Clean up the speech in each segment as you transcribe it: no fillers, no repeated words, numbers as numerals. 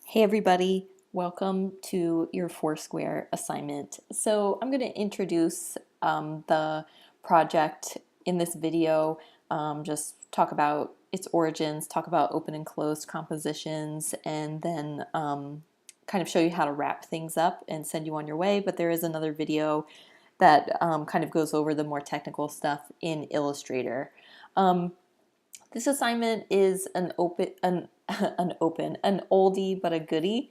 Hey everybody, welcome to your Foursquare assignment. So I'm going to introduce the project in this video, just talk about its origins, talk about open and closed compositions, and then kind of show you how to wrap things up and send you on your way. But there is another video that kind of goes over the more technical stuff in Illustrator. This assignment is an oldie but a goodie,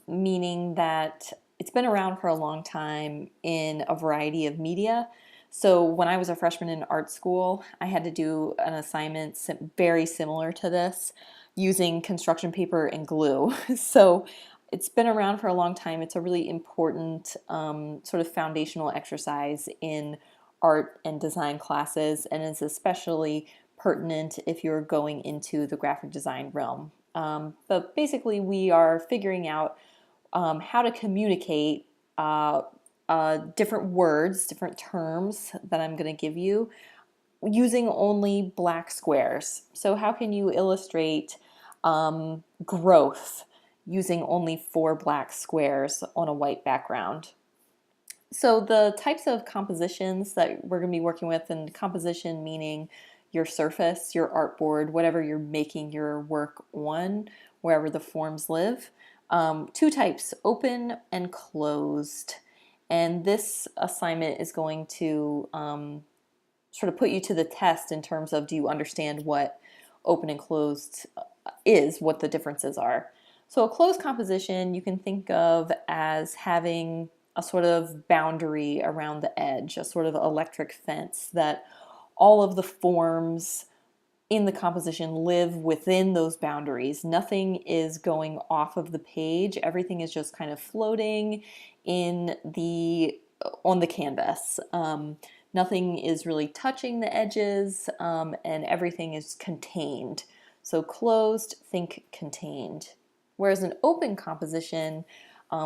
meaning that it's been around for a long time in a variety of media. So when I was a freshman in art school, I had to do an assignment very similar to this using construction paper and glue. So it's been around for a long time. It's a really important sort of foundational exercise in art and design classes, and it's especially pertinent if you're going into the graphic design realm. But basically, we are figuring out how to communicate different words, different terms that I'm going to give you using only black squares. So how can you illustrate growth using only 4 black squares on a white background? So the types of compositions that we're going to be working with, and composition meaning your surface, your artboard, whatever you're making your work on, wherever the forms live. 2 types, open and closed. And this assignment is going to sort of put you to the test in terms of, do you understand what open and closed is, what the differences are. So a closed composition you can think of as having a sort of boundary around the edge, a sort of electric fence that all of the forms in the composition live within those boundaries. Nothing is going off of the page. Everything is just kind of floating on the canvas. Nothing is really touching the edges, and everything is contained. So closed, think contained. Whereas an open composition,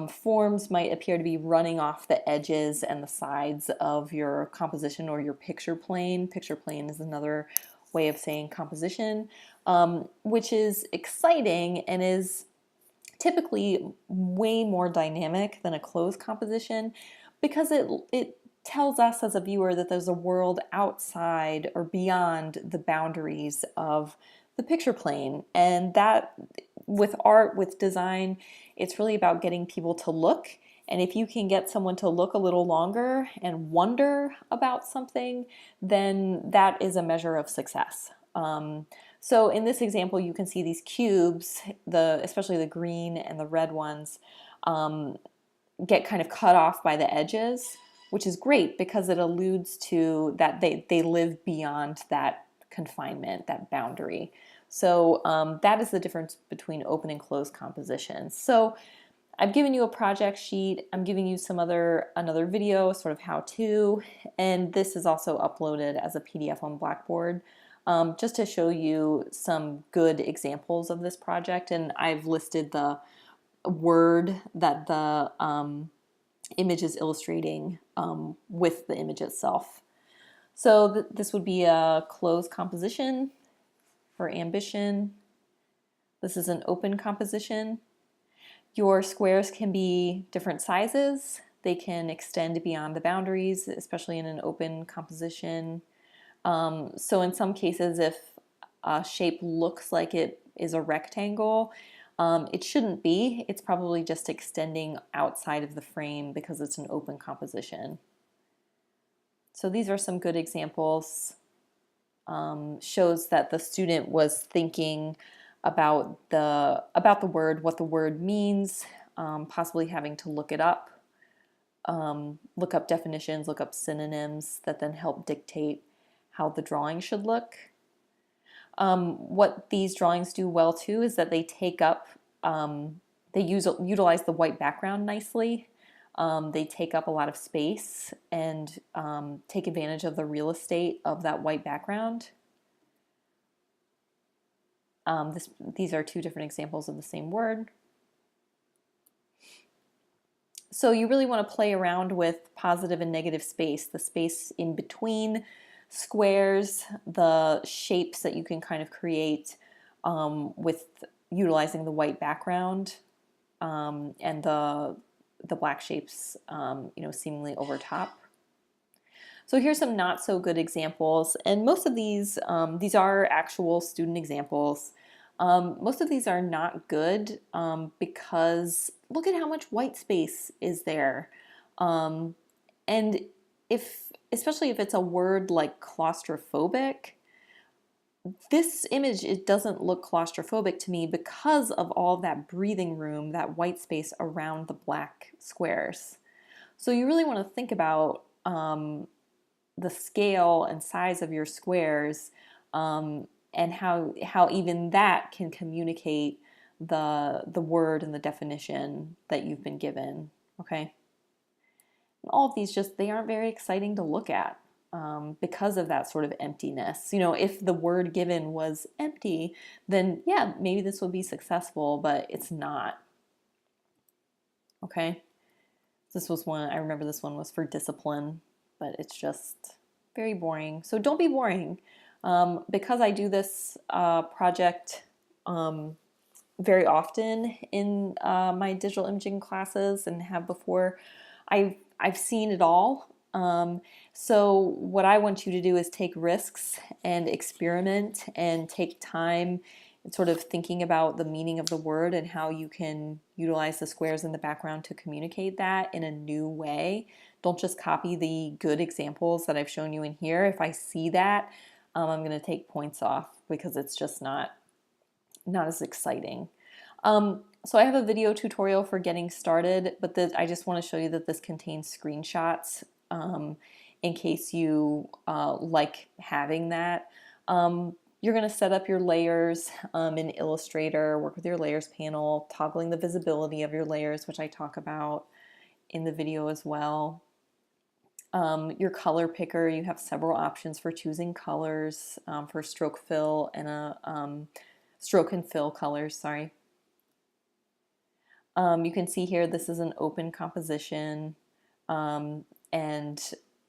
forms might appear to be running off the edges and the sides of your composition or your picture plane. Picture plane is another way of saying composition, which is exciting and is typically way more dynamic than a closed composition, because it tells us as a viewer that there's a world outside or beyond the boundaries of the picture plane. And that, with art, with design, it's really about getting people to look. And if you can get someone to look a little longer and wonder about something, then that is a measure of success. So in this example, you can see these cubes, especially the green and the red ones, get kind of cut off by the edges, which is great because it alludes to that they live beyond that confinement, that boundary. So that is the difference between open and closed compositions. So I've given you a project sheet. I'm giving you another video, sort of how to, and this is also uploaded as a PDF on Blackboard, just to show you some good examples of this project. And I've listed the word that the image is illustrating with the image itself. So this would be a closed composition for ambition. This is an open composition. Your squares can be different sizes. They can extend beyond the boundaries, especially in an open composition. So in some cases, if a shape looks like it is a rectangle, it shouldn't be. It's probably just extending outside of the frame because it's an open composition. So these are some good examples. Shows that the student was thinking about the word, what the word means, possibly having to look it up, look up definitions, look up synonyms that then help dictate how the drawing should look. What these drawings do well too is that they take up, they utilize the white background nicely. They take up a lot of space and take advantage of the real estate of that white background. These are 2 different examples of the same word. So you really want to play around with positive and negative space, the space in between squares, the shapes that you can kind of create with utilizing the white background and the black shapes, seemingly over top. So here's some not so good examples, and most of these are actual student examples. Most of these are not good because look at how much white space is there. And especially if it's a word like claustrophobic, this image, it doesn't look claustrophobic to me because of all of that breathing room, that white space around the black squares. So you really want to think about the scale and size of your squares and how even that can communicate the word and the definition that you've been given, okay? And all of these they aren't very exciting to look at because of that sort of emptiness. If the word given was empty, then yeah, maybe this would be successful, but it's not, okay? This was one, I remember this one was for discipline, but it's just very boring. So don't be boring. Because I do this project very often in my digital imaging classes and have before, I've seen it all. So what I want you to do is take risks and experiment and take time and sort of thinking about the meaning of the word and how you can utilize the squares in the background to communicate that in a new way. Don't just copy the good examples that I've shown you in here. If I see that, I'm going to take points off because it's just not as exciting. So I have a video tutorial for getting started, but I just want to show you that this contains screenshots in case you like having that. You're going to set up your layers in Illustrator, work with your layers panel, toggling the visibility of your layers, which I talk about in the video as well. Your color picker, you have several options for choosing colors for stroke fill and stroke and fill colors, sorry. You can see here this is an open composition, and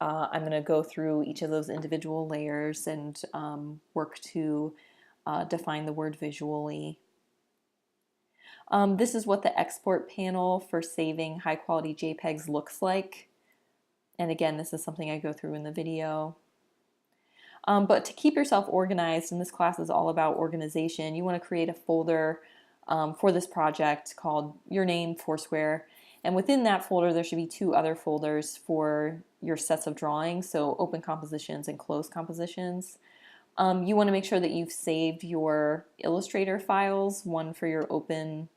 I'm going to go through each of those individual layers and work to define the word visually. This is what the export panel for saving high quality JPEGs looks like. And again, this is something I go through in the video. But to keep yourself organized, and this class is all about organization, you want to create a folder for this project called Your Name Foursquare. And within that folder, there should be two other folders for your sets of drawings, so open compositions and closed compositions. You want to make sure that you've saved your Illustrator files, one for your open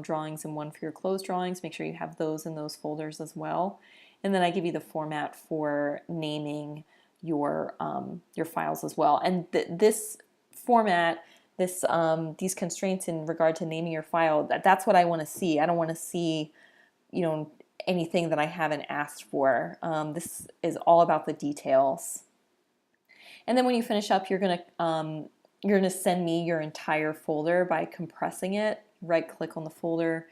drawings and one for your closed drawings. Make sure you have those in those folders as well. And then I give you the format for naming your files as well. And this format, these constraints in regard to naming your file, that's what I want to see. I don't want to see, anything that I haven't asked for. This is all about the details. And then when you finish up, you're gonna send me your entire folder by compressing it. Right-click on the folder,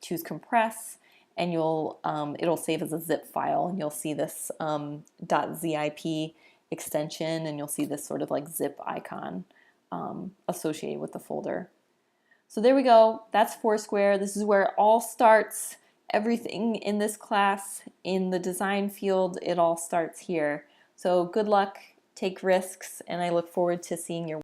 choose compress, and it'll save as a zip file, and you'll see this .zip extension, and you'll see this sort of like zip icon associated with the folder. So there we go. That's Foursquare. This is where it all starts. Everything in this class, in the design field, it all starts here. So good luck, take risks, and I look forward to seeing your